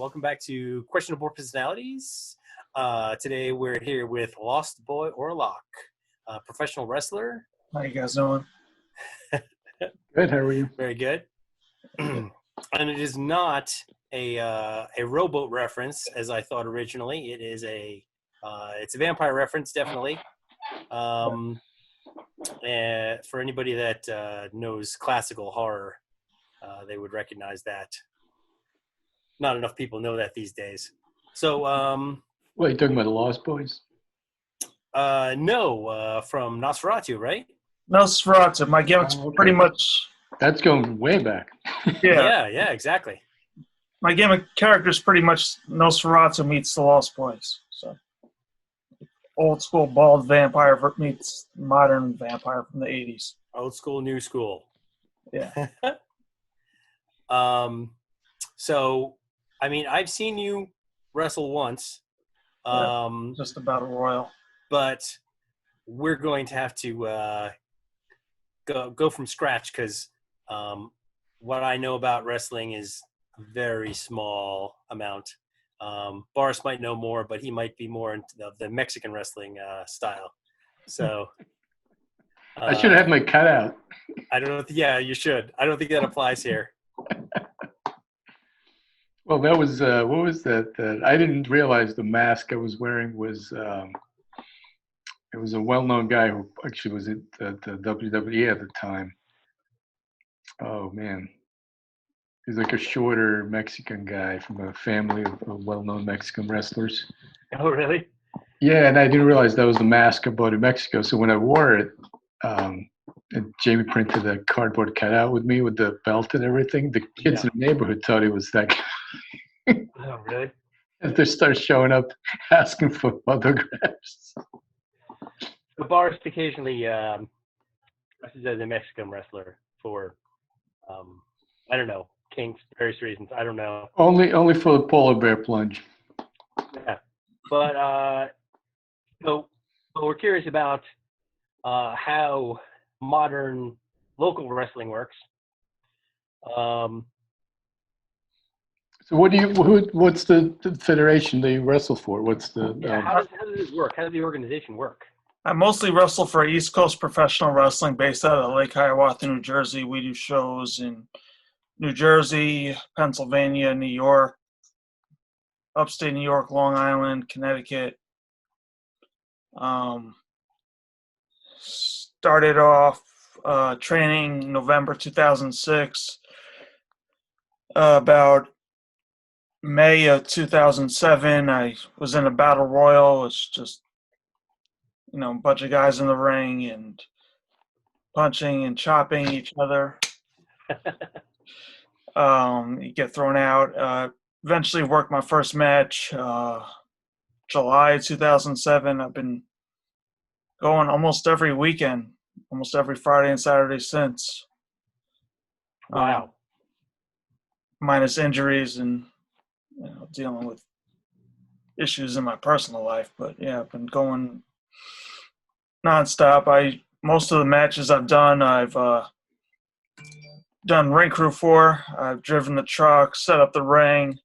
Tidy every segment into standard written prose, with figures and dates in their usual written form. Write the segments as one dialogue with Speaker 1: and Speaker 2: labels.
Speaker 1: welcome back to Questionable Personalities. Today we're here with Lost Boy Orlok, a professional wrestler.
Speaker 2: How you guys doing?
Speaker 3: Good. How are you?
Speaker 1: Very good. And it is not a rowboat reference, as I thought originally. It is it's a vampire reference, definitely. And for anybody that knows classical horror, they would recognize that. Not enough people know that these days. So,
Speaker 3: What, are you talking about the Lost Boys?
Speaker 1: No, from Nosferatu, right?
Speaker 2: Nosferatu. My gimmick's pretty much.
Speaker 3: That's going way back.
Speaker 2: Yeah.
Speaker 1: Yeah, exactly.
Speaker 2: My gimmick character's pretty much Nosferatu meets the Lost Boys. So, old school bald vampire meets modern vampire from the 80s.
Speaker 1: Old school, new school.
Speaker 2: Yeah.
Speaker 1: So, I mean, I've seen you wrestle once.
Speaker 2: Just a battle royal.
Speaker 1: But we're going to have to go from scratch because what I know about wrestling is a very small amount. Boris might know more, but he might be more into the Mexican wrestling style. So
Speaker 3: I should have my cutout.
Speaker 1: I don't know. Yeah, you should. I don't think that applies here.
Speaker 3: Well, that was what was that? I didn't realize the mask I was wearing was. It was a well-known guy who actually was at the WWE at the time. Oh man, he's like a shorter Mexican guy from a family of well-known Mexican wrestlers.
Speaker 1: Oh, really?
Speaker 3: Yeah, and I didn't realize that was the mask I bought in Mexico. So when I wore it, and Jamie printed a cardboard cutout with me with the belt and everything, the kids in the neighborhood thought it was that guy.
Speaker 1: Oh, really?
Speaker 3: And they start showing up asking for autographs.
Speaker 1: The Boris occasionally dresses as a Mexican wrestler for, I don't know, kinks, various reasons. I don't know.
Speaker 3: Only for the polar bear plunge.
Speaker 1: Yeah, but so we're curious about how modern local wrestling works.
Speaker 3: So what's the federation that you wrestle for? What's the
Speaker 1: how does it work? How does the organization work?
Speaker 2: I mostly wrestle for East Coast Professional Wrestling based out of Lake Hiawatha, New Jersey. We do shows in New Jersey, Pennsylvania, New York, upstate New York, Long Island, Connecticut. Started off training November 2006. About May of 2007, I was in a battle royal. It's just, a bunch of guys in the ring and punching and chopping each other. You get thrown out. Eventually worked my first match July 2007. I've been going almost every weekend, almost every Friday and Saturday since.
Speaker 1: Wow.
Speaker 2: Minus injuries and dealing with issues in my personal life. But yeah, I've been going nonstop. Most of the matches I've done, I've done ring crew for. I've driven the truck, set up the ring,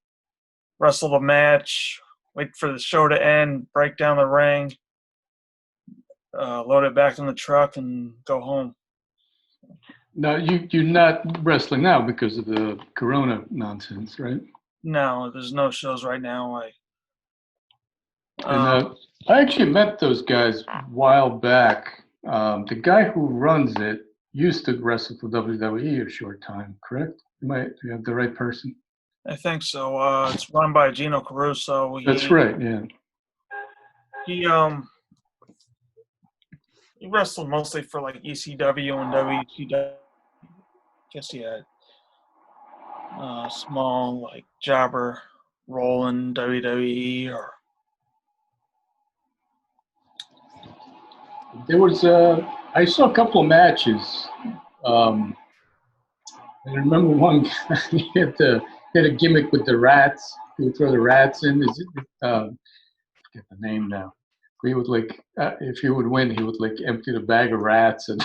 Speaker 2: wrestled a match, wait for the show to end, break down the ring, load it back in the truck, and go home.
Speaker 3: No, you're not wrestling now because of the Corona nonsense, right?
Speaker 2: No, there's no shows right now.
Speaker 3: I actually met those guys a while back. The guy who runs it used to wrestle for WWE a short time, correct? You have the right person.
Speaker 2: I think so. It's run by Gino Caruso.
Speaker 3: That's right, yeah.
Speaker 2: He wrestled mostly for like ECW and WCW. I guess he had small like jobber role in WWE or.
Speaker 3: There was I saw a couple of matches. I remember one guy, he had a gimmick with the rats. He would throw the rats in. I forget the name now. He would if he would win, he would empty the bag of rats and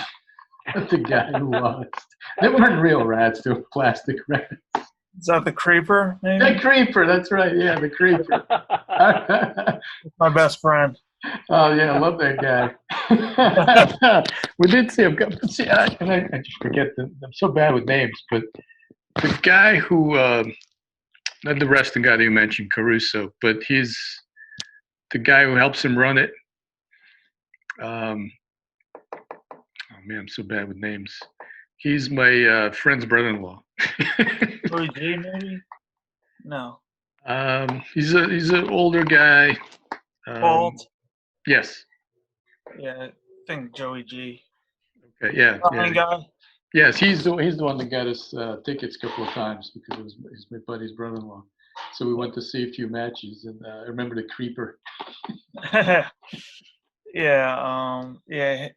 Speaker 3: the guy who lost. They weren't real rats; they were plastic rats.
Speaker 2: Is that the Creeper, maybe?
Speaker 3: The Creeper, that's right. Yeah, the Creeper.
Speaker 2: My best friend.
Speaker 3: Oh yeah, I love that guy. We did see him. See, I just forget. I'm so bad with names, but the guy who, not the wrestling guy that you mentioned, Caruso, but he's the guy who helps him run it. Oh man, I'm so bad with names. He's my friend's brother-in-law.
Speaker 2: Joey G, maybe? No.
Speaker 3: He's an older guy.
Speaker 2: Bald?
Speaker 3: Yes.
Speaker 2: Yeah, I think Joey G.
Speaker 3: Okay. Yeah.
Speaker 2: Fine
Speaker 3: Yeah.
Speaker 2: guy?
Speaker 3: Yes, he's the one that got us tickets a couple of times because he's my buddy's brother-in-law. So we went to see a few matches, and I remember the Creeper.
Speaker 2: Yeah,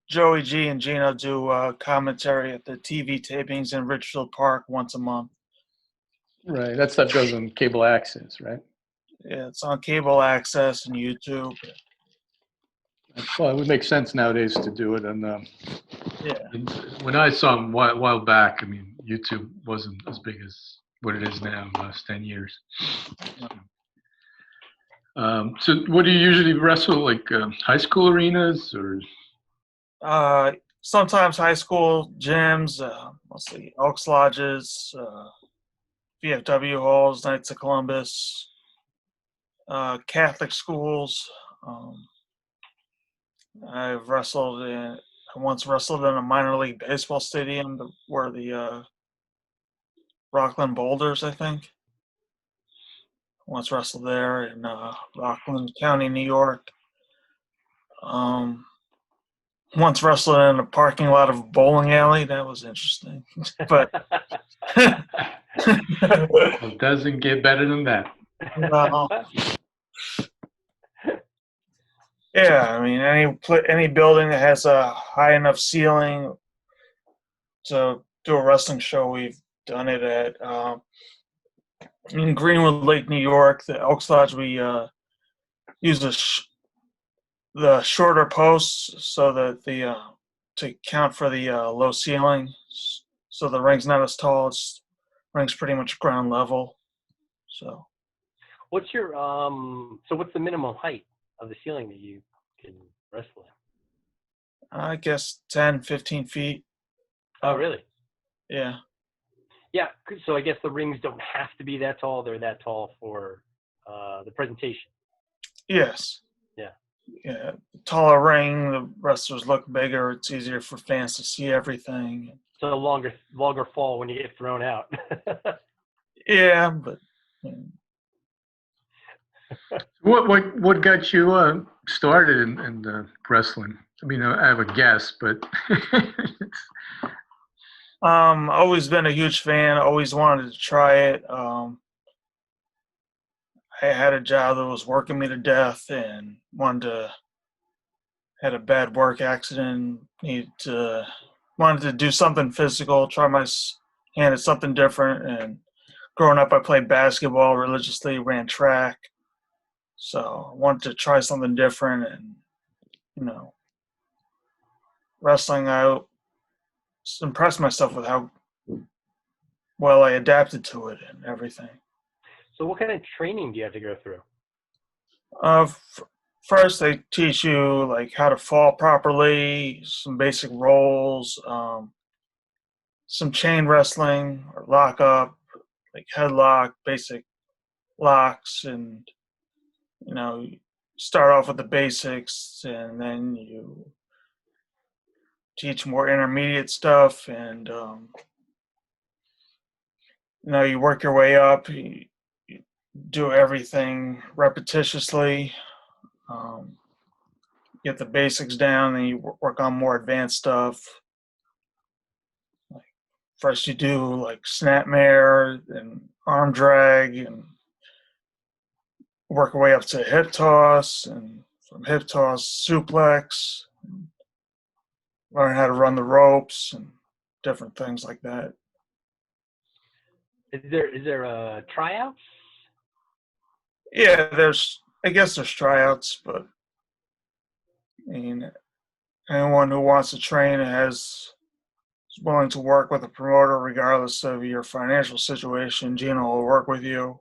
Speaker 2: Joey G and Gino do commentary at the TV tapings in Richfield Park once a month.
Speaker 3: Right, that stuff goes on cable access, right?
Speaker 2: Yeah, it's on cable access and YouTube.
Speaker 3: Well, it would make sense nowadays to do it. And
Speaker 2: Yeah.
Speaker 3: when I saw him a while back, I mean, YouTube wasn't as big as what it is now in the last 10 years. So what do you usually wrestle, like high school arenas or?
Speaker 2: Sometimes high school gyms, mostly Elks Lodges, VFW halls, Knights of Columbus, Catholic schools. I once wrestled in a minor league baseball stadium where the Rockland Boulders, I think. Once wrestled there in Rockland County, New York. Once wrestled in a parking lot of a bowling alley. That was interesting. But
Speaker 3: It doesn't get better than that.
Speaker 2: no. Yeah, I mean, any building that has a high enough ceiling to do a wrestling show, we've done it at. In Greenwood Lake, New York, the Elks Lodge, we use the shorter posts so that to count for the low ceiling, so the ring's not as tall. Ring's pretty much ground level. So.
Speaker 1: What's your so what's the minimum height of the ceiling that you can wrestle in?
Speaker 2: I guess 10, 15 feet.
Speaker 1: Oh, really?
Speaker 2: Yeah.
Speaker 1: Yeah, so I guess the rings don't have to be that tall. They're that tall for the presentation.
Speaker 2: Yes.
Speaker 1: Yeah.
Speaker 2: Yeah. Taller ring, the wrestlers look bigger. It's easier for fans to see everything.
Speaker 1: So longer fall when you get thrown out.
Speaker 2: Yeah, but.
Speaker 3: What got you started in wrestling? I mean, I have a guess, but
Speaker 2: Always been a huge fan. Always wanted to try it. I had a job that was working me to death, and had a bad work accident. Wanted to do something physical, try my hand at something different. And growing up, I played basketball religiously, ran track. So I wanted to try something different, and wrestling. I impressed myself with how well I adapted to it and everything.
Speaker 1: So what kind of training do you have to go through?
Speaker 2: First, they teach you like how to fall properly, some basic rolls, some chain wrestling or lock up, like headlock, basic locks, and you start off with the basics, and then you teach more intermediate stuff, and you work your way up. You do everything repetitiously. Get the basics down, and you work on more advanced stuff. Like first, you do like snapmare and arm drag, and work your way up to hip toss, and from hip toss, suplex. Learn how to run the ropes and different things like that.
Speaker 1: Is there tryouts?
Speaker 2: Yeah, I guess there's tryouts, but I mean, anyone who wants to train has willing to work with a promoter regardless of your financial situation. Gina will work with you.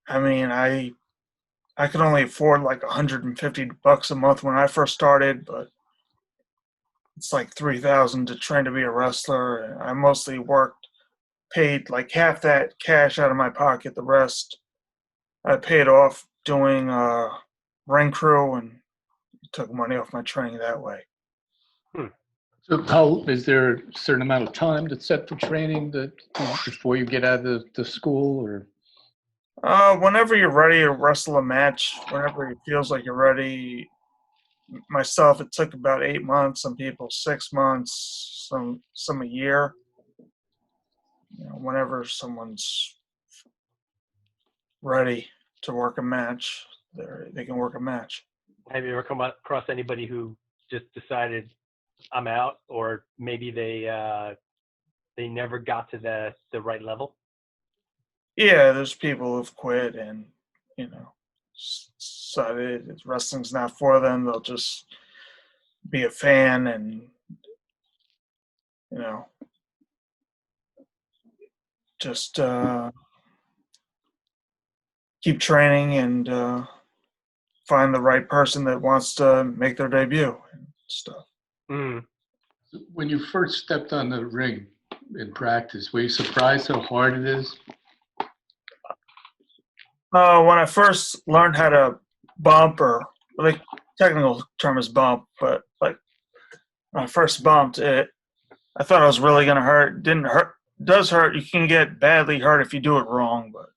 Speaker 2: I mean, I could only afford like $150 a month when I first started, but it's like $3,000 to train to be a wrestler. And I mostly paid like half that cash out of my pocket. The rest I paid off doing ring crew and took money off my training that way.
Speaker 3: So how, is there a certain amount of time that's set for training that before you get out of the school, or?
Speaker 2: Whenever you're ready to wrestle a match, whenever it feels like you're ready. Myself, it took about 8 months. Some people 6 months. Some a year. Whenever someone's ready to work a match, they can work a match.
Speaker 1: Have you ever come across anybody who just decided I'm out, or maybe they never got to the right level?
Speaker 2: Yeah, there's people who've quit and decided wrestling's not for them. They'll just be a fan and just keep training and find the right person that wants to make their debut and stuff.
Speaker 1: Mm.
Speaker 3: When you first stepped on the ring in practice, were you surprised how hard it is?
Speaker 2: When I first learned how to bump, or the technical term is bump, but like when I first bumped it, I thought it was really going to hurt. Didn't hurt. Does hurt. You can get badly hurt if you do it wrong, but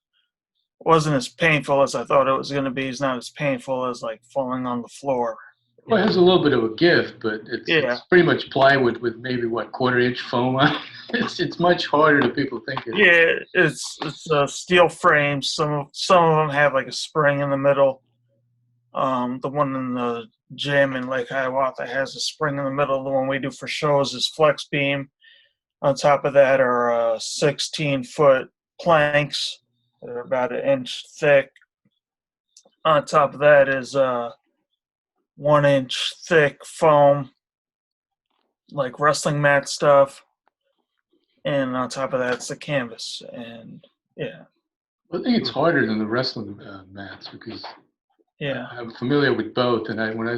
Speaker 2: it wasn't as painful as I thought it was going to be. It's not as painful as like falling on the floor.
Speaker 3: Well, it has a little bit of a give, but it's pretty much plywood with maybe quarter-inch foam on it. It's much harder than people think it is.
Speaker 2: Yeah, it's a steel frame. Some of them have like a spring in the middle. The one in the gym in Lake Hiawatha has a spring in the middle. The one we do for shows is flex beam. On top of that are 16-foot planks that are about 1 inch thick. On top of that is 1 inch thick foam, like wrestling mat stuff. And on top of that, it's the canvas. And yeah.
Speaker 3: I think it's harder than the wrestling mats because I'm familiar with both. And when I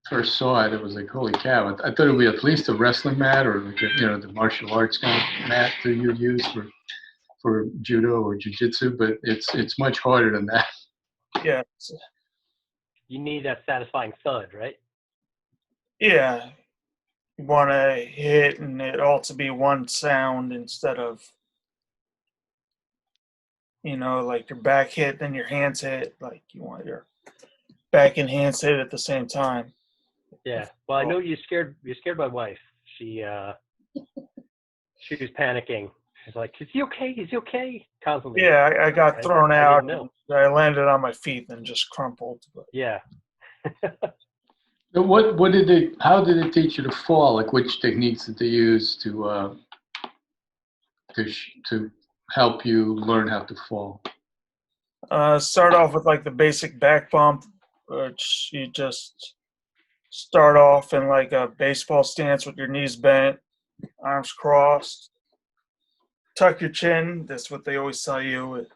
Speaker 3: first saw it, it was like, holy cow. I thought it would be at least a wrestling mat or like the martial arts kind of mat that you use for judo or jiu-jitsu, but it's much harder than that.
Speaker 2: Yeah.
Speaker 1: You need that satisfying thud, right?
Speaker 2: Yeah. You want to hit and it all to be one sound instead of, like your back hit, then your hands hit. Like you want your back and hands hit at the same time.
Speaker 1: Yeah. Well, I know you scared my wife. She was panicking. She's like, "Is he okay? Is he okay?" Constantly.
Speaker 2: Yeah, I got thrown out. I landed on my feet and just crumpled. But.
Speaker 1: Yeah.
Speaker 3: How did they teach you to fall? Like which techniques did they use to help you learn how to fall?
Speaker 2: Start off with like the basic back bump, which you just start off in like a baseball stance with your knees bent, arms crossed. Tuck your chin. That's what they always tell you.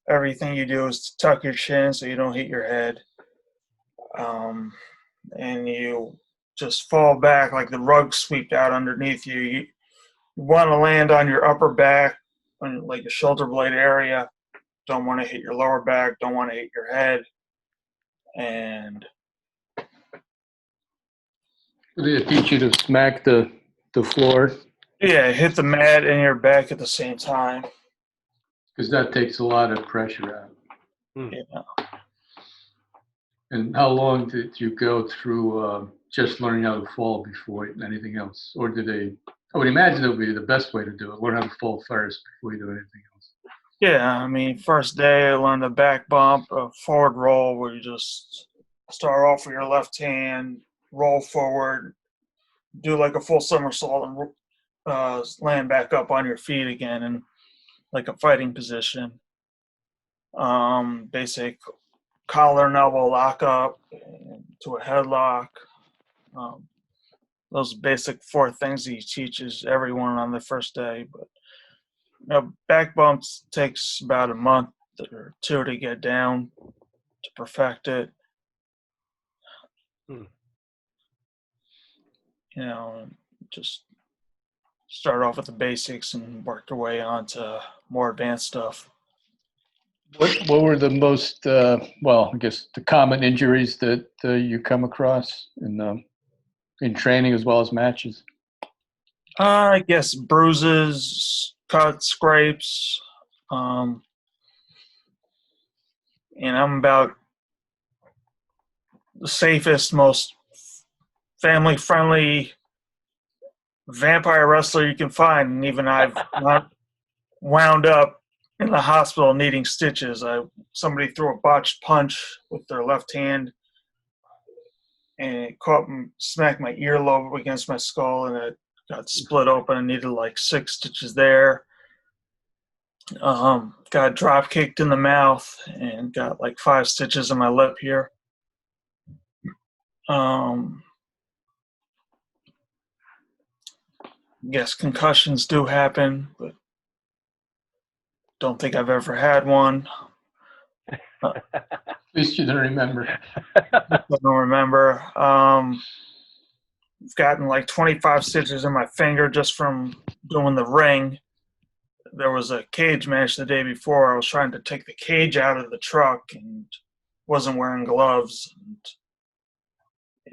Speaker 2: Everything you do is to tuck your chin so you don't hit your head. And you just fall back like the rug swept out underneath you. You want to land on your upper back, on like the shoulder blade area. Don't want to hit your lower back. Don't want to hit your head. And
Speaker 3: Did they teach you to smack the floor?
Speaker 2: yeah, hit the mat and your back at the same time.
Speaker 3: Because that takes a lot of pressure out.
Speaker 2: Yeah.
Speaker 3: And how long did you go through just learning how to fall before anything else? Or I would imagine it would be the best way to do it, learn how to fall first before you do anything else.
Speaker 2: Yeah, I mean, first day I learned the back bump, a forward roll where you just start off with your left hand, roll forward, do like a full somersault and land back up on your feet again in like a fighting position. Basic collar and elbow lock up to a headlock. those basic 4 things he teaches everyone on the first day. But back bumps takes about a month or 2 to get down, to perfect it.
Speaker 1: Hmm.
Speaker 2: Just start off with the basics and work your way on to more advanced stuff.
Speaker 3: What were the most I guess the common injuries that you come across in training as well as matches?
Speaker 2: I guess bruises, cuts, scrapes. And I'm about the safest, most family-friendly vampire wrestler you can find. And even I've not wound up in the hospital needing stitches. Somebody threw a botched punch with their left hand, and it smacked my earlobe against my skull, and it got split open and needed like 6 stitches there. Got drop kicked in the mouth and got like 5 stitches in my lip here. Yes, concussions do happen, but don't think I've ever had one.
Speaker 3: At least you don't remember.
Speaker 2: I don't remember. I've gotten like 25 stitches in my finger just from doing the ring. There was a cage match the day before. I was trying to take the cage out of the truck and wasn't wearing gloves.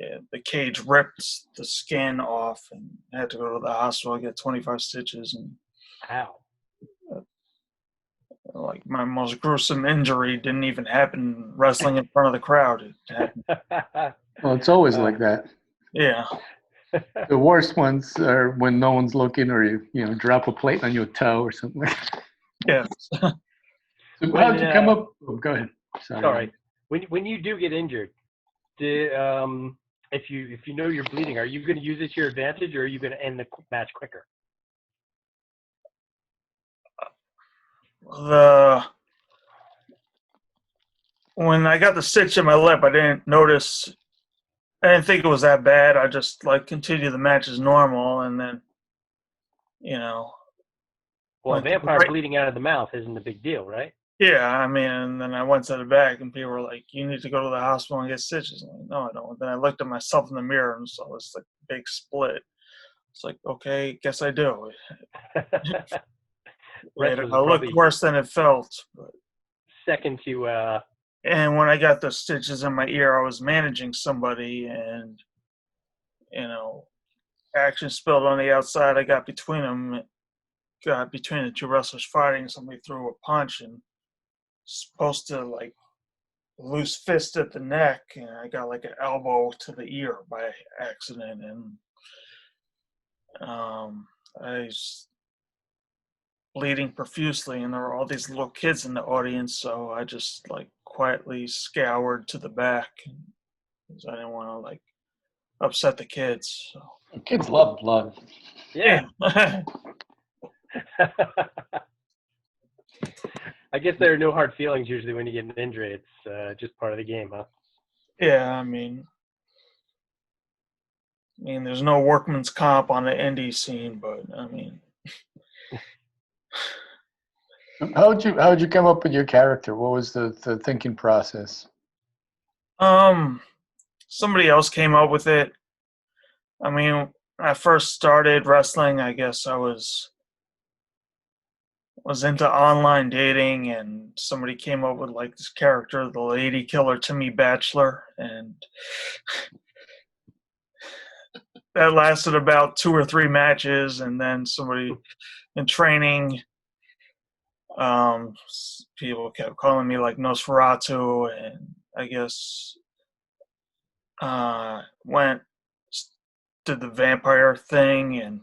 Speaker 2: And the cage ripped the skin off, and I had to go to the hospital. I got 25 stitches. And
Speaker 1: Wow.
Speaker 2: like my most gruesome injury didn't even happen wrestling in front of the crowd. It happened.
Speaker 3: Well, it's always like that.
Speaker 2: Yeah.
Speaker 3: The worst ones are when no one's looking, or you drop a plate on your toe or something.
Speaker 2: Yeah.
Speaker 3: So how'd you come up? Oh, go ahead.
Speaker 1: Sorry. When you do get injured, if you know you're bleeding, are you going to use it to your advantage, or are you going to end the match quicker?
Speaker 2: When I got the stitch in my lip, I didn't think it was that bad. I just continue the match as normal, and then
Speaker 1: Well, vampire bleeding out of the mouth isn't a big deal, right?
Speaker 2: Yeah, and then I went to the back, and people were like, "You need to go to the hospital and get stitches." I'm like, "No, I don't." Then I looked at myself in the mirror and saw this big split. It's like, okay, guess I do. It looked worse than it felt. But.
Speaker 1: Second to.
Speaker 2: And when I got the stitches in my ear, I was managing somebody, and action spilled on the outside. I got between them, between the 2 wrestlers fighting. Somebody threw a punch and supposed to loose fist at the neck, and I got an elbow to the ear by accident, and I was bleeding profusely, and there were all these little kids in the audience, so I just quietly scoured to the back because I didn't want to upset the kids. So.
Speaker 3: Kids love blood.
Speaker 1: Yeah. I guess there are no hard feelings usually when you get an injury. It's just part of the game, huh?
Speaker 2: Yeah, I mean, there's no workman's comp on the indie scene, but
Speaker 3: How'd you come up with your character? What was the thinking process?
Speaker 2: Somebody else came up with it. When I first started wrestling, I guess I was into online dating, and somebody came up with this character, the lady killer Timmy Batchelor, and that lasted about 2 or 3 matches, and then somebody in training, people kept calling me Nosferatu, and I guess did the vampire thing, and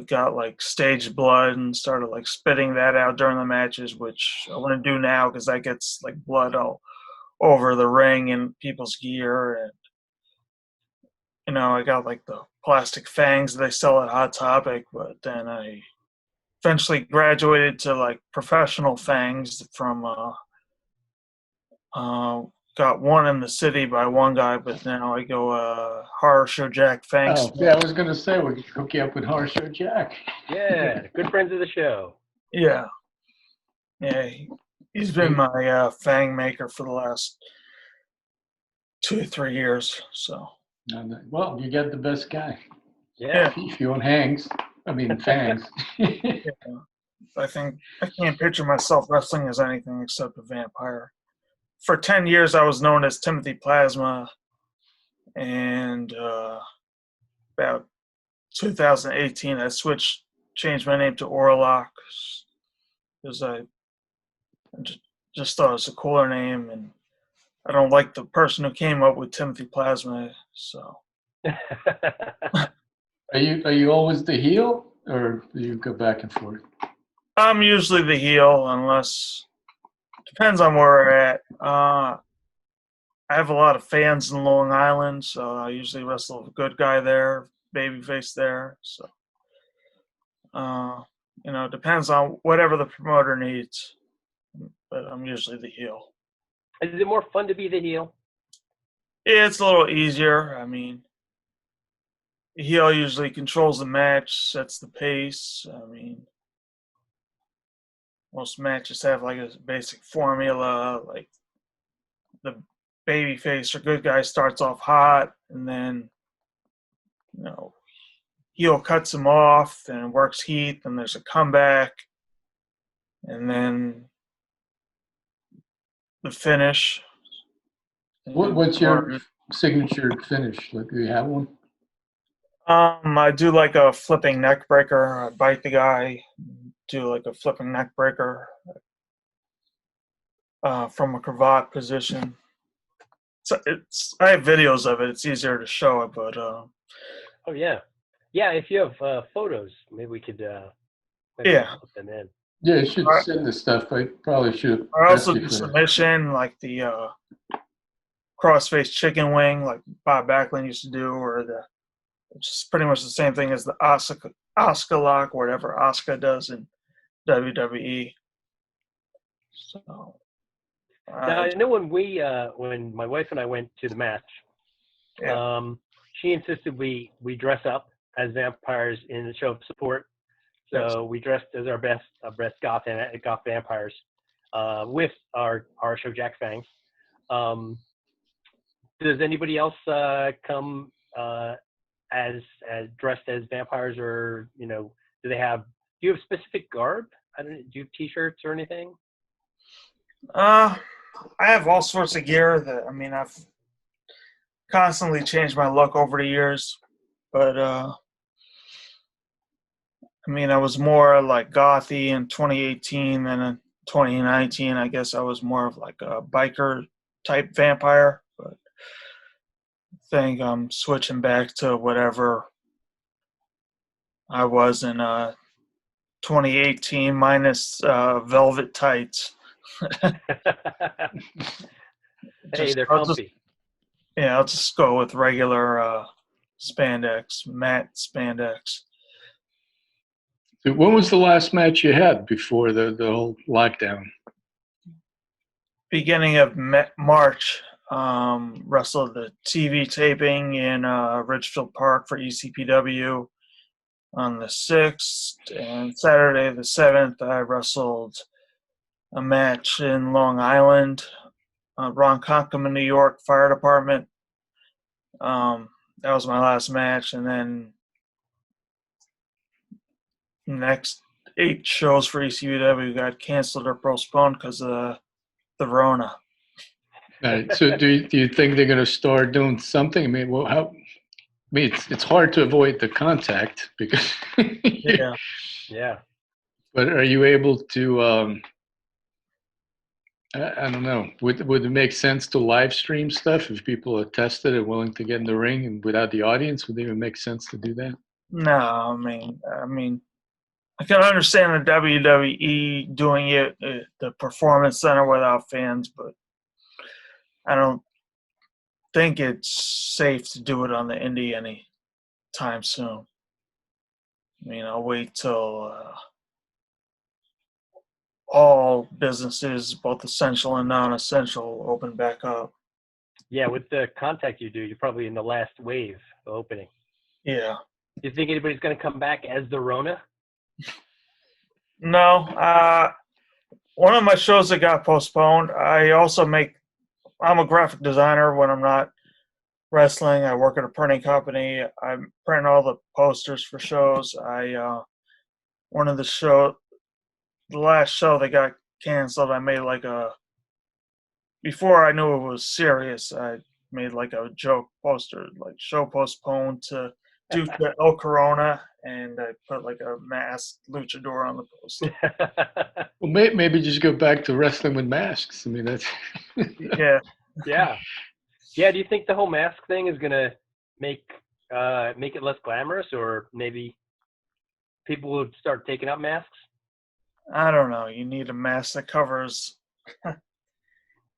Speaker 2: got staged blood and started spitting that out during the matches, which I wouldn't do now because that gets blood all over the ring and people's gear. And I got the plastic fangs they sell at Hot Topic, but then I eventually graduated to professional fangs from got one in the city by one guy, but now I go horror show Jack Fangs.
Speaker 3: Oh, yeah, I was going to say, we could hook you up with Horror Show Jack.
Speaker 1: Yeah, good friends of the show.
Speaker 2: Yeah. Yeah, he's been my fang maker for the last 2 or 3 years. So.
Speaker 3: Well, you get the best guy.
Speaker 1: Yeah.
Speaker 3: If you want fangs.
Speaker 2: Yeah. I think I can't picture myself wrestling as anything except a vampire. For 10 years, I was known as Timothy Plasma, and about 2018, I changed my name to Orlok because I just thought it was a cooler name, and I don't like the person who came up with Timothy Plasma. So,
Speaker 3: Are you always the heel, or do you go back and forth?
Speaker 2: I'm usually the heel, unless depends on where we're at. I have a lot of fans in Long Island, so I usually wrestle a good guy there, babyface there. So, it depends on whatever the promoter needs. But I'm usually the heel.
Speaker 1: Is it more fun to be the heel?
Speaker 2: Yeah, it's a little easier. I mean, the heel usually controls the match, sets the pace. I mean, most matches have like a basic formula, like the babyface or good guy starts off hot, and then heel cuts him off and works heat, and there's a comeback, and then the finish.
Speaker 3: What's your signature finish? Like, do you have one?
Speaker 2: I do like a flipping neck breaker. I bite the guy, do like a flipping neck breaker from a cravat position. So I have videos of it. It's easier to show it, but
Speaker 1: oh yeah, if you have photos, maybe we could put them in.
Speaker 3: Yeah, you should send this stuff. I probably should.
Speaker 2: I also do submission, like the crossface chicken wing, like Bob Backlund used to do, or which is pretty much the same thing as the Oscar lock, or whatever Oscar does in WWE. So.
Speaker 1: Now I know when my wife and I went to the match, she insisted we dress up as vampires in the show of support. So we dressed as our best goth vampires with our show Jack Fangs. Does anybody else come as dressed as vampires, or do you have specific garb? Do you have T-shirts or anything?
Speaker 2: I have all sorts of gear I've constantly changed my look over the years, but I was more like gothy in 2018 than in 2019. I guess I was more of like a biker type vampire, but I think I'm switching back to whatever I was in 2018 minus velvet tights.
Speaker 1: Hey, they're comfy.
Speaker 2: I'll just go with regular spandex, matte spandex.
Speaker 3: So when was the last match you had before the whole lockdown?
Speaker 2: Beginning of March, wrestled the TV taping in Ridgefield Park for ECPW on the 6th, and Saturday the 7th I wrestled a match in Long Island, Ronkonkoma, New York Fire Department. That was my last match, and then next 8 shows for ECPW got canceled or postponed because of the Rona.
Speaker 3: Right. So do you think they're going to start doing something? It's hard to avoid the contact because
Speaker 2: yeah.
Speaker 3: But are you able to? I don't know. Would it make sense to live stream stuff if people are tested and willing to get in the ring and without the audience? Would it even make sense to do that?
Speaker 2: No, I can understand the WWE doing it at the Performance Center without fans, but I don't think it's safe to do it on the indie any time soon. I'll wait till all businesses, both essential and non-essential, open back up.
Speaker 1: Yeah, with the contact you do, you're probably in the last wave, the opening.
Speaker 2: Yeah.
Speaker 1: You think anybody's going to come back as the Rona?
Speaker 2: No. One of my shows that got postponed. I'm a graphic designer when I'm not wrestling. I work at a printing company. I print all the posters for shows. The last show that got canceled, I made before I knew it was serious, I made like a joke poster, like show postponed due to El Corona, and I put like a masked luchador on the poster.
Speaker 3: Well, maybe just go back to wrestling with masks. I mean, that's
Speaker 2: Yeah.
Speaker 1: Yeah. Yeah, do you think the whole mask thing is going to make it less glamorous, or maybe people will start taking up masks?
Speaker 2: I don't know. You need a mask that covers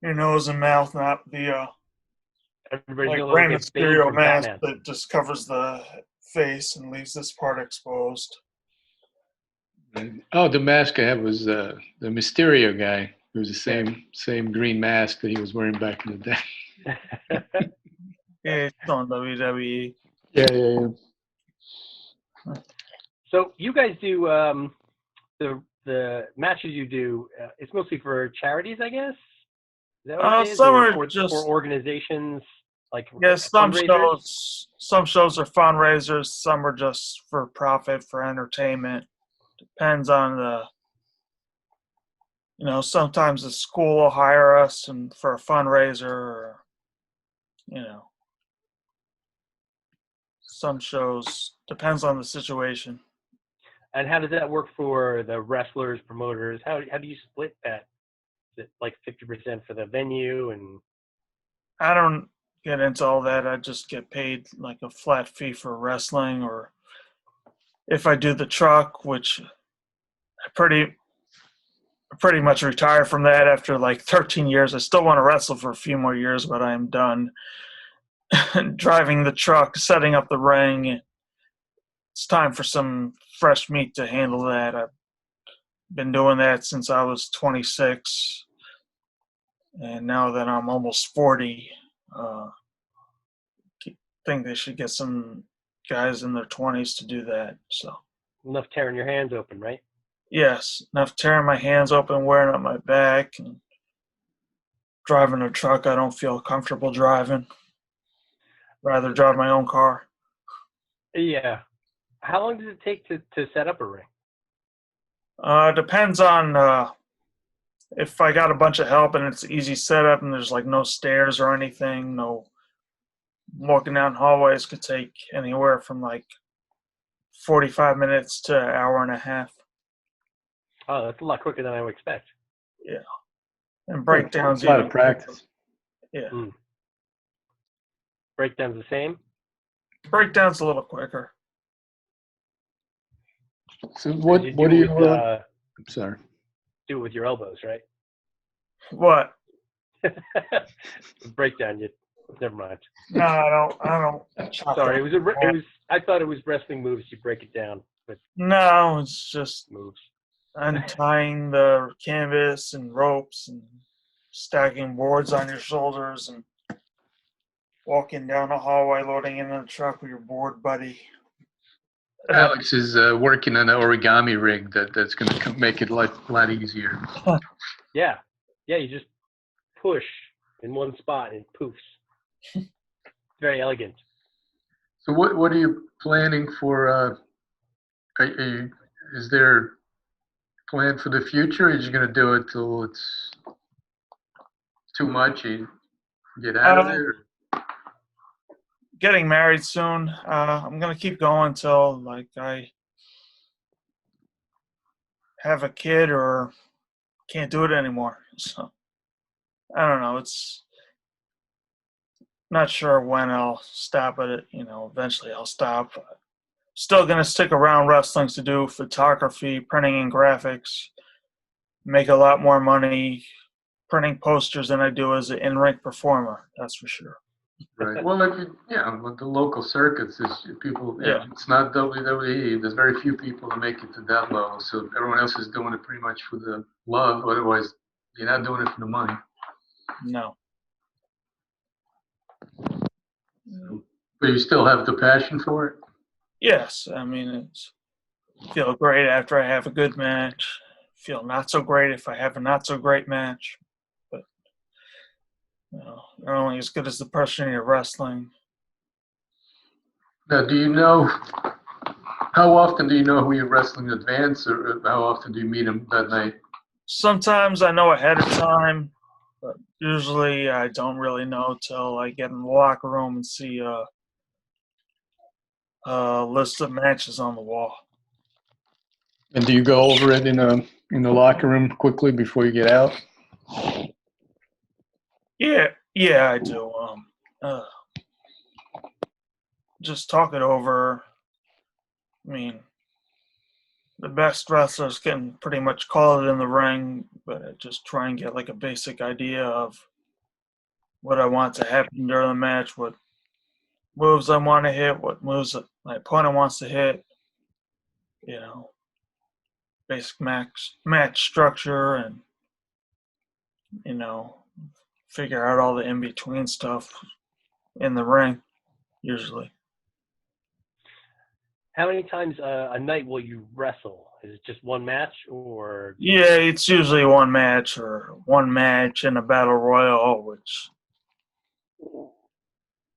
Speaker 2: your nose and mouth, not the
Speaker 1: Everybody's
Speaker 2: like
Speaker 1: going to
Speaker 2: Rey
Speaker 1: look at Bane
Speaker 2: Mysterio
Speaker 1: from
Speaker 2: mask
Speaker 1: Batman.
Speaker 2: that just covers the face and leaves this part exposed.
Speaker 3: Oh, the mask I had was the Mysterio guy. It was the same green mask that he was wearing back in the day.
Speaker 2: Yeah, it's on WWE.
Speaker 3: Yeah.
Speaker 1: So you guys do the matches you do. It's mostly for charities, I guess. Is that what it is?
Speaker 2: Some
Speaker 1: Or
Speaker 2: are just
Speaker 1: for organizations like
Speaker 2: some
Speaker 1: fundraisers?
Speaker 2: shows are fundraisers. Some are just for profit, for entertainment. Depends on sometimes the school will hire us and for a fundraiser, or some shows depends on the situation.
Speaker 1: And how does that work for the wrestlers, promoters? How do you split that? Is it like 50% for the venue and?
Speaker 2: I don't get into all that. I just get paid like a flat fee for wrestling, or if I do the truck, which I pretty much retired from that after like 13 years. I still want to wrestle for a few more years, but I am done driving the truck, setting up the ring. It's time for some fresh meat to handle that. I've been doing that since I was 26, and now that I'm almost 40, I think they should get some guys in their 20s to do that. So
Speaker 1: Enough tearing your hands open, right?
Speaker 2: yes, enough tearing my hands open, wearing up my back, and driving a truck I don't feel comfortable driving. Rather drive my own car.
Speaker 1: Yeah. How long does it take to set up a ring?
Speaker 2: Depends on if I got a bunch of help and it's easy setup and there's like no stairs or anything. No walking down hallways could take anywhere from like 45 minutes to an hour and a half.
Speaker 1: Oh, that's a lot quicker than I would expect.
Speaker 2: Yeah, and breakdowns.
Speaker 3: A lot of practice.
Speaker 2: Yeah,
Speaker 1: Breakdown's the same.
Speaker 2: breakdowns a little quicker.
Speaker 3: So what do you? I'm sorry.
Speaker 1: Do it with your elbows, right?
Speaker 2: What?
Speaker 1: Breakdown. Never mind.
Speaker 2: No, I don't.
Speaker 1: Sorry, it was. I thought it was wrestling moves. You break it down with
Speaker 2: No, it's just
Speaker 1: moves.
Speaker 2: untying the canvas and ropes and stacking boards on your shoulders and walking down the hallway, loading into the truck with your board buddy.
Speaker 3: Alex is working on an origami rig that's going to make it a lot easier.
Speaker 1: Yeah. You just push in one spot and it poofs. Very elegant.
Speaker 3: So what are you planning for? Is there a plan for the future? Or are you going to do it till it's too much? You get out of there?
Speaker 2: Getting married soon. I'm gonna keep going until like I have a kid or can't do it anymore. So I don't know. It's not sure when I'll stop at it. Eventually I'll stop. Still gonna stick around wrestling to do photography, printing, and graphics. Make a lot more money printing posters than I do as an in-ring performer. That's for sure.
Speaker 3: Right. Well, with the local circuits, is people.
Speaker 2: Yeah.
Speaker 3: It's not WWE. There's very few people that make it to that level. So everyone else is doing it pretty much for the love. Otherwise, you're not doing it for the money.
Speaker 2: No.
Speaker 3: But you still have the passion for it?
Speaker 2: Yes, I mean, it's feel great after I have a good match. Feel not so great if I have a not so great match. But you're only as good as the person you're wrestling.
Speaker 3: Now, do you know, how often do you know who you're wrestling in advance, or how often do you meet them that night?
Speaker 2: Sometimes I know ahead of time, but usually I don't really know till I get in the locker room and see a list of matches on the wall.
Speaker 3: And do you go over it in the locker room quickly before you get out?
Speaker 2: Yeah, I do. Just talk it over. I mean, the best wrestlers can pretty much call it in the ring, but I just try and get like a basic idea of what I want to happen during the match, what moves I want to hit, what moves my opponent wants to hit, basic match structure, and, figure out all the in-between stuff in the ring, usually.
Speaker 1: How many times a night will you wrestle? Is it just one match, or?
Speaker 2: Yeah, it's usually one match in a battle royal, which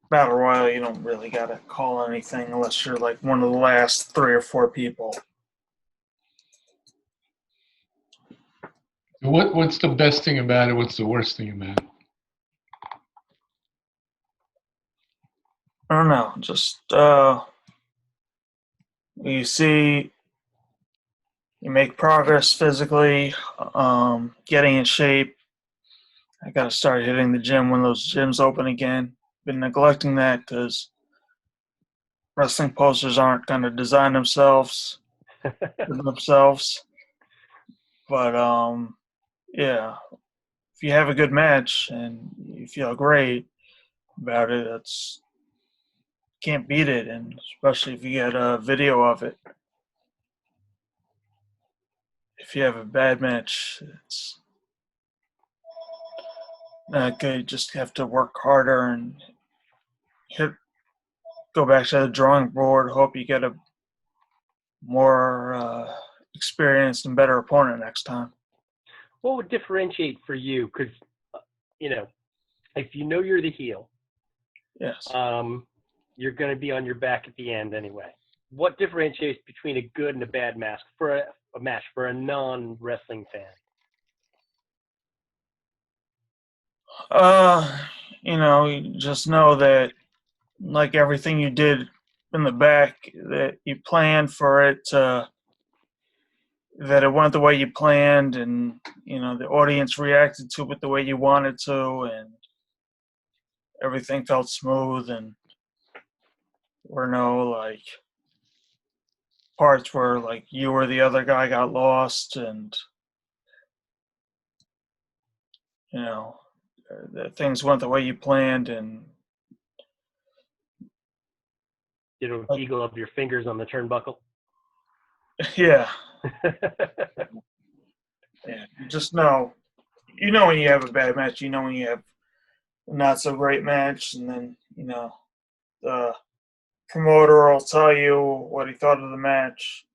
Speaker 2: battle royal you don't really gotta call anything unless you're like one of the last 3 or 4 people.
Speaker 3: What's the best thing about it? What's the worst thing about it?
Speaker 2: I don't know, just you make progress physically, getting in shape. I gotta start hitting the gym when those gyms open again. Been neglecting that because wrestling posters aren't gonna design themselves for themselves. But yeah, if you have a good match and you feel great about it, that's can't beat it, and especially if you get a video of it. If you have a bad match, it's not good. You just have to work harder and go back to the drawing board. Hope you get a more experienced and better opponent next time.
Speaker 1: What would differentiate for you? Because, if you know you're the heel,
Speaker 2: Yes.
Speaker 1: you're going to be on your back at the end anyway. What differentiates between a good and a bad match for a match for a non-wrestling fan?
Speaker 2: You just know that, like everything you did in the back, that you planned for it that it went the way you planned, and the audience reacted to it the way you wanted to, and everything felt smooth, and there were no like parts where like you or the other guy got lost, and that things went the way you planned, and
Speaker 1: You don't jiggle up your fingers on the turnbuckle?
Speaker 2: yeah. Yeah, you just know. You know when you have a bad match. You know when you have a not so great match, and then the promoter will tell you what he thought of the match.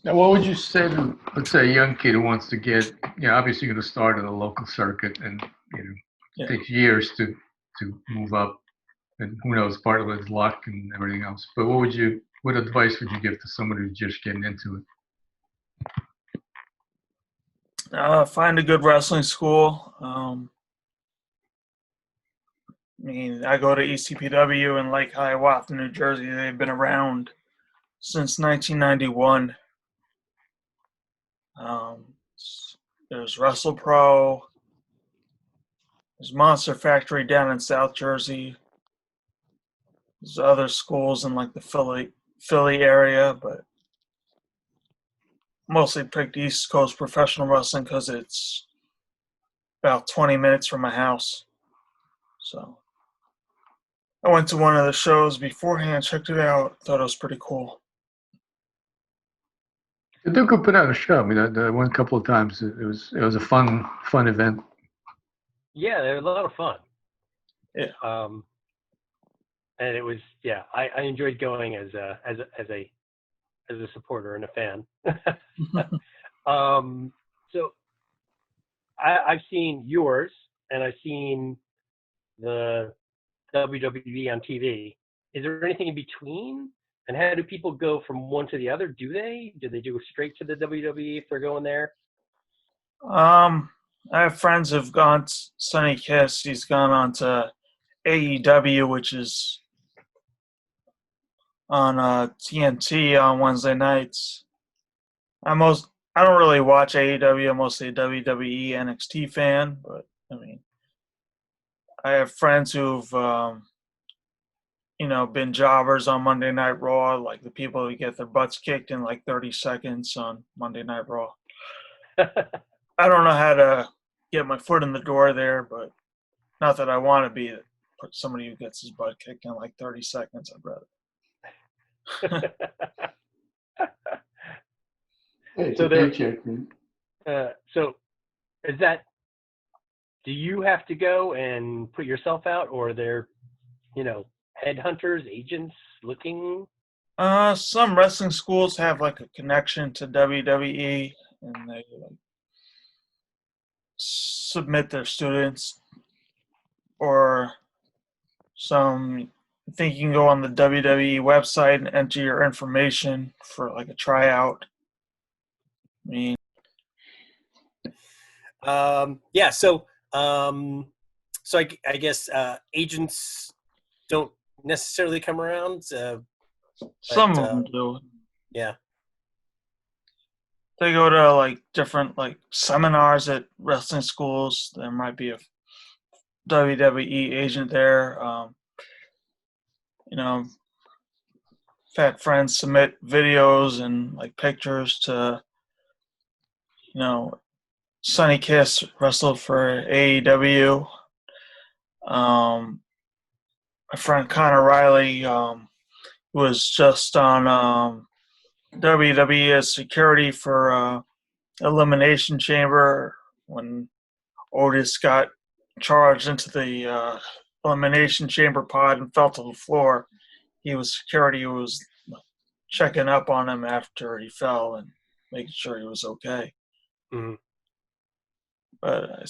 Speaker 3: Now, what would you say to, let's say, a young kid who wants to get, obviously going to start in a local circuit, and it takes years to move up, and who knows, part of it is luck and everything else. But what advice would you give to somebody who's just getting into it?
Speaker 2: Find a good wrestling school. I go to ECPW in Lake Hiawatha, New Jersey. They've been around since 1991. There's Wrestle Pro. There's Monster Factory down in South Jersey. There's other schools in like the Philly area, but mostly picked East Coast professional wrestling because it's about 20 minutes from my house. So I went to one of the shows beforehand, checked it out, thought it was pretty cool.
Speaker 3: They could put out a show. I went a couple of times. It was a fun event.
Speaker 1: Yeah, they're a lot of fun.
Speaker 2: Yeah.
Speaker 1: And it was, yeah, I enjoyed going as a supporter and a fan. So I've seen yours, and I've seen the WWE on TV. Is there anything in between? And how do people go from one to the other? Do they? Do they do straight to the WWE if they're going there?
Speaker 2: I have friends who've gone. Sonny Kiss, he's gone on to AEW, which is on TNT on Wednesday nights. I don't really watch AEW. I'm mostly a WWE NXT fan, but I mean, I have friends who've been jobbers on Monday Night Raw, like the people who get their butts kicked in like 30 seconds on Monday Night Raw. I don't know how to get my foot in the door there, but not that I want to be somebody who gets his butt kicked in like 30 seconds. I'd rather.
Speaker 3: Hey, it's
Speaker 1: So
Speaker 3: a
Speaker 1: there.
Speaker 3: paycheck, man.
Speaker 1: So is that? Do you have to go and put yourself out, or are there, headhunters, agents looking?
Speaker 2: Some wrestling schools have like a connection to WWE, and they like submit their students, or I think you can go on the WWE website and enter your information for like a tryout. I mean,
Speaker 1: Yeah. So I guess agents don't necessarily come around.
Speaker 2: some
Speaker 1: But
Speaker 2: of them do.
Speaker 1: yeah.
Speaker 2: They go to like different like seminars at wrestling schools. There might be a WWE agent there. You know, fat friends submit videos and like pictures to, Sonny Kiss wrestled for AEW. My friend Connor Riley was just on WWE as security for Elimination Chamber when Otis got charged into the Elimination Chamber pod and fell to the floor. He was security who was checking up on him after he fell and making sure he was okay.
Speaker 1: Mm-hmm.
Speaker 2: But I've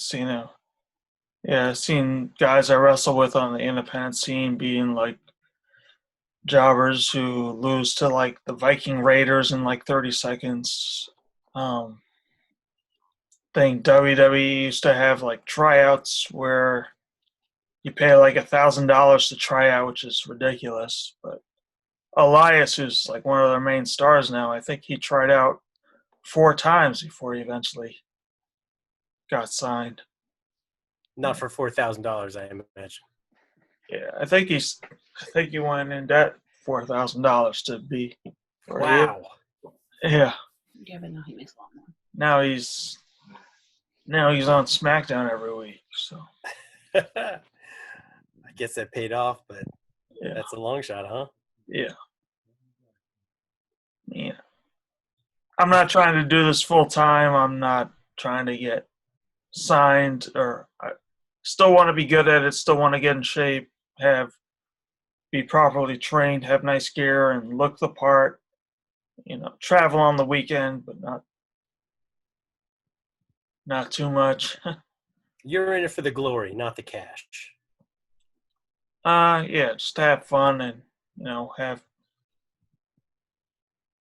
Speaker 2: seen guys I wrestle with on the independent scene being like jobbers who lose to like the Viking Raiders in like 30 seconds. Think WWE used to have like tryouts where you pay like $1,000 to try out, which is ridiculous. But Elias, who's like one of their main stars now, I think he tried out 4 times before he eventually got signed.
Speaker 1: Not for $4,000, I imagine.
Speaker 2: Yeah, I think he went in debt $4,000 to be.
Speaker 1: Wow.
Speaker 2: Yeah.
Speaker 4: Yeah, but now he makes a lot more.
Speaker 2: Now he's on SmackDown every week. So
Speaker 1: I guess that paid off, but
Speaker 2: yeah,
Speaker 1: that's a long shot, huh?
Speaker 2: yeah. I'm not trying to do this full time. I'm not trying to get signed, or I still want to be good at it. Still want to get in shape, be properly trained, have nice gear, and look the part. Travel on the weekend, but not too much.
Speaker 1: You're in it for the glory, not the cash.
Speaker 2: Yeah, just have fun and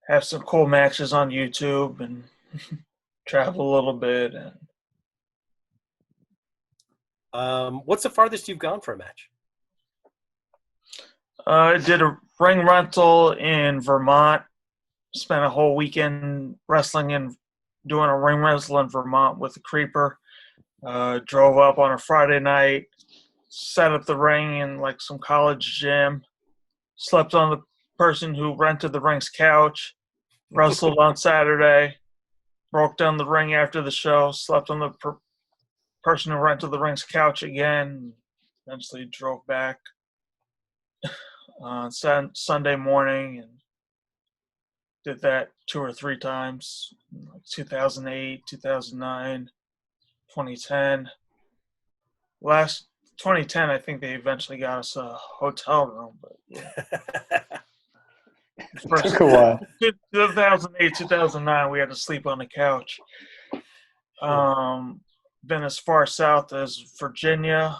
Speaker 2: have some cool matches on YouTube and travel a little bit. And
Speaker 1: What's the farthest you've gone for a match?
Speaker 2: I did a ring rental in Vermont. Spent a whole weekend wrestling and doing a ring rental in Vermont with a creeper. Drove up on a Friday night, set up the ring in like some college gym, slept on the person who rented the ring's couch, wrestled on Saturday, broke down the ring after the show, slept on the person who rented the ring's couch again, eventually drove back on Sunday morning and did that 2 or 3 times, like 2008, 2009, 2010. last 2010, I think they eventually got us a hotel room, but yeah. First,
Speaker 3: Took a while.
Speaker 2: 2008, 2009, we had to sleep on the couch. Been as far south as Virginia.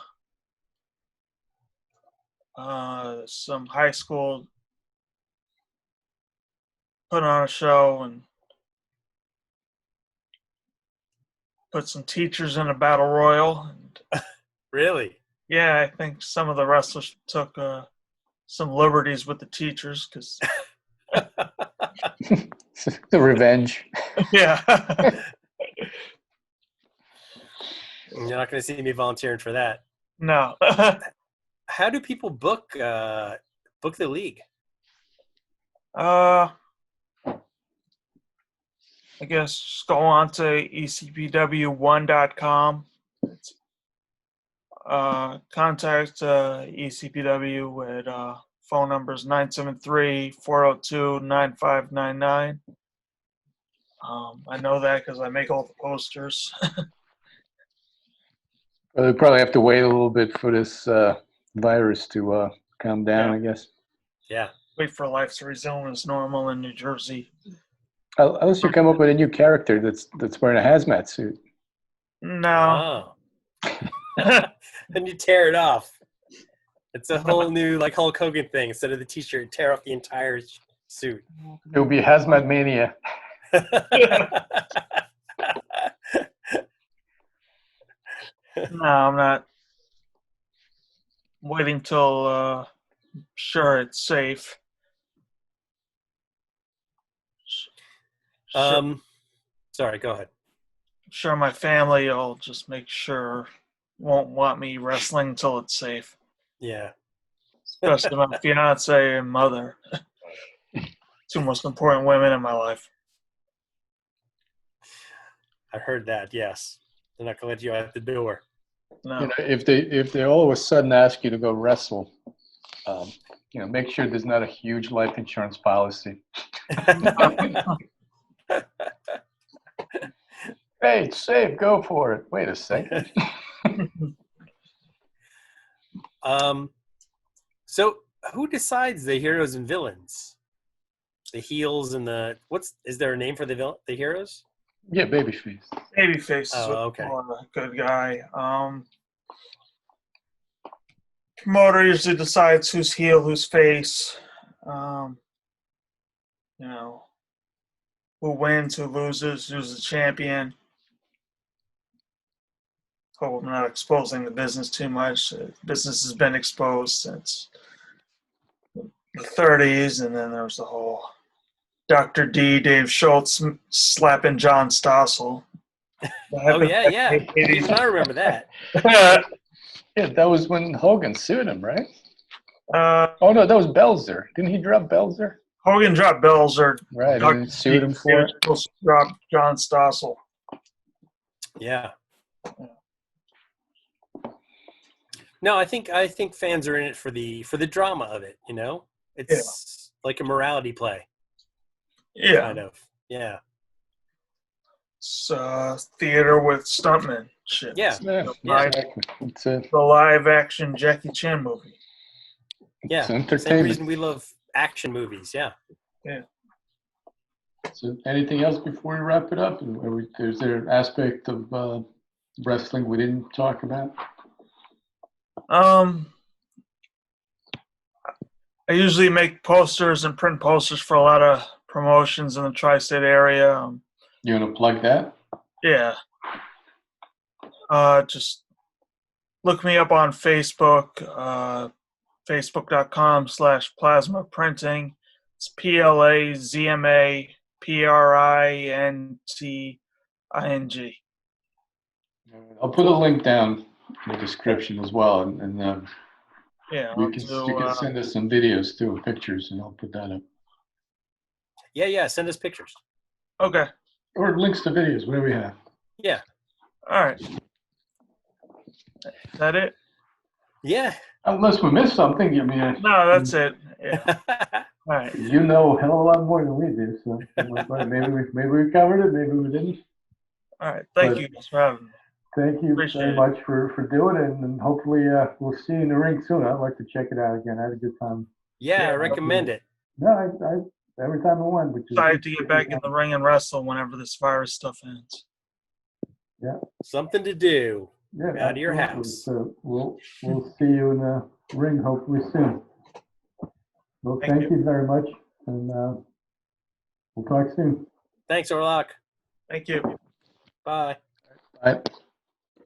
Speaker 2: Some high school put on a show and put some teachers in a battle royal. And
Speaker 1: Really?
Speaker 2: yeah, I think some of the wrestlers took some liberties with the teachers because
Speaker 3: The revenge.
Speaker 2: yeah.
Speaker 1: You're not going to see me volunteering for that.
Speaker 2: No.
Speaker 1: How do people book the league?
Speaker 2: I guess just go on to ECPW1.com. Contact ECPW at phone numbers 973-402-9599. I know that because I make all the posters.
Speaker 3: Well, they probably have to wait a little bit for this virus to calm down,
Speaker 2: Yeah.
Speaker 3: I guess.
Speaker 1: Yeah.
Speaker 2: Wait for life to resume as normal in New Jersey.
Speaker 3: Unless you come up with a new character that's wearing a hazmat suit.
Speaker 2: No.
Speaker 1: Oh. And you tear it off. It's a whole new like Hulk Hogan thing. Instead of the T-shirt, tear off the entire suit.
Speaker 3: It will be hazmat mania.
Speaker 2: No, I'm not. Waiting till sure it's safe.
Speaker 1: Sorry, go ahead.
Speaker 2: Sure my family will just make sure won't want me wrestling until it's safe.
Speaker 1: Yeah.
Speaker 2: Especially my fiance and mother. Two most important women in my life.
Speaker 1: I heard that, yes. They're not gonna let you out the door.
Speaker 2: No.
Speaker 3: You know, if they all of a sudden ask you to go wrestle, make sure there's not a huge life insurance policy. Hey, it's safe. Go for it. Wait a second.
Speaker 1: So who decides the heroes and villains? The heels and is there a name for the heroes?
Speaker 3: Yeah, babyface.
Speaker 2: Babyface is
Speaker 1: Oh,
Speaker 2: what
Speaker 1: okay.
Speaker 2: they call a good guy. Promoter usually decides who's heel, who's face. Who wins, who loses, who's the champion. Hope I'm not exposing the business too much. Business has been exposed since the 30s, and then there was the whole Dr. D, Dave Schultz slapping John Stossel.
Speaker 1: Oh yeah. Even I remember that.
Speaker 3: Yeah, that was when Hogan sued him, right?
Speaker 2: Oh
Speaker 3: no, that was Belzer. Didn't he drop Belzer?
Speaker 2: Hogan dropped Belzer.
Speaker 3: Right, and he sued him for it.
Speaker 2: Dropped John Stossel.
Speaker 1: Yeah. No, I think fans are in it for the drama of it. It's like a morality play.
Speaker 2: Yeah.
Speaker 1: Kind of. Yeah.
Speaker 2: It's theater with stuntmen. Shit.
Speaker 1: Yeah.
Speaker 3: Exactly. It's
Speaker 2: the live action Jackie Chan movie.
Speaker 1: Yeah.
Speaker 3: It's entertainment.
Speaker 1: Same reason we love action movies. Yeah.
Speaker 2: Yeah.
Speaker 3: So anything else before we wrap it up? Is there an aspect of wrestling we didn't talk about?
Speaker 2: I usually make posters and print posters for a lot of promotions in the tri-state area.
Speaker 3: You want to plug that?
Speaker 2: Yeah. Just look me up on Facebook, facebook.com/plasma printing. It's PLAZMAPRINTING.
Speaker 3: I'll put a link down in the description as well, and
Speaker 2: yeah,
Speaker 3: you can send us some videos too, pictures, and I'll put that up.
Speaker 1: Yeah. Send us pictures.
Speaker 2: Okay.
Speaker 3: Or links to videos, whatever we have.
Speaker 1: Yeah.
Speaker 2: All right. Is that it?
Speaker 1: Yeah.
Speaker 3: Unless we missed something,
Speaker 2: No, that's it. Yeah. All right.
Speaker 3: You know a hell of a lot more than we do, so maybe we covered it, maybe we didn't.
Speaker 2: All right. Thank you for having me.
Speaker 3: Thank you
Speaker 2: Appreciate
Speaker 3: very
Speaker 2: it.
Speaker 3: much for doing it, and hopefully we'll see you in the ring soon. I'd like to check it out again. I had a good time.
Speaker 1: Yeah, I
Speaker 2: Yeah,
Speaker 1: recommend it.
Speaker 3: No, I every time I won, which is
Speaker 2: Excited to get back in the ring and wrestle whenever this virus stuff ends.
Speaker 1: Something to do.
Speaker 3: Yeah,
Speaker 1: Out of your
Speaker 3: absolutely.
Speaker 1: house.
Speaker 3: So we'll see you in the ring hopefully soon. Well,
Speaker 2: Thank
Speaker 3: thank you very much, and we'll talk soon.
Speaker 1: Thanks, Orlok.
Speaker 2: Thank you.
Speaker 1: Bye.
Speaker 3: Bye.